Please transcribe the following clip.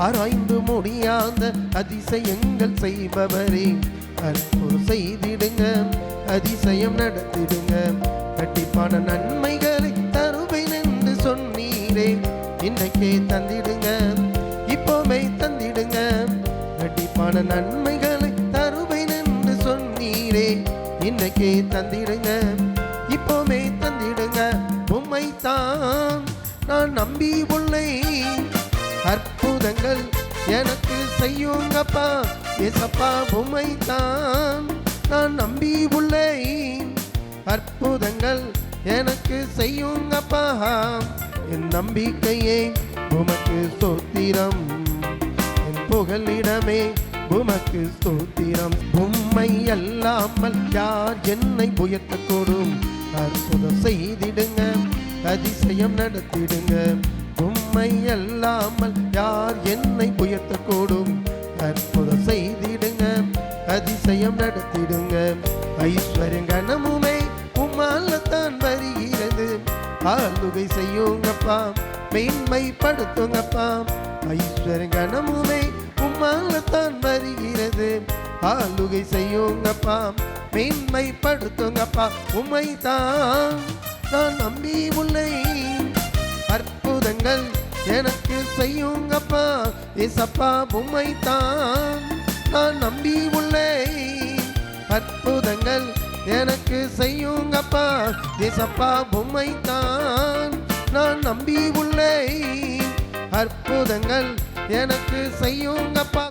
ஆராய்ந்து முடியாத அதிசயங்கள் செய்பவரே, அற்புதம் செய்திடுங்க, அதிசயம் நடத்திடுங்க. கண்டிப்பான நன்மைகளை தருவேன் என்று சொன்னீரே, இன்றைக்கே தந்திடுங்க, இப்போவே தந்திடுங்க. கண்டிப்பான நன்மைகளை தருவேன் என்று சொன்னீரே, இன்றைக்கே தந்திடுங்க, இப்போவே தந்திடுங்க. உம்மைத்தான் நான் நம்பி உள்ளேன், அற்புதங்கள் எனக்கு செய்யுங்கப்பா ஏசப்பா. உம்மைத்தான் நான் நம்பி உள்ளேன், அற்புதங்கள் எனக்கு செய்யுங்கப்பா. என் நம்பிக்கையே உமக்கு ஸ்தோத்திரம், என் புகலிடமே உமக்கு ஸ்தோத்திரம். உம்மை அல்லாமல் யார் என்னை உயர்த்தக்கூடும்? அற்புதம் செய்திடுங்க, அதிசயம் நடத்திடுங்க. உம்மை அல்லாமல் யார் என்னை உயர்த்தக்கூடும்? அற்புதம் செய்திடுங்க, அதிசயம் நடத்திடுங்க. ஐஸ்வர்யம் கனமுமே உம்மால்தான் வருகிறது, ஆளுகை செய்யுங்கப்பா, மேன்மைப்படுத்துங்கப்பா. ஐஸ்வர்யம் கனமுமே உம்மால்தான் வருகிறது, ஆளுகை செய்யுங்கப்பா, மேன்மைப்படுத்துங்கப்பா. உம்மைத்தான் நான் நம்பி உள்ளேன், அற்புதங்கள் எனக்கு செய்யுங்கப்பா ஏசப்பா. உம்மைத்தான் நான் நம்பி உள்ளேன், அற்புதங்கள் எனக்கு செய்யுங்கப்பா ஏசப்பா. உம்மைத்தான் நான் நம்பி உள்ளேன், அற்புதங்கள் எனக்கு செய்யுங்கப்பா.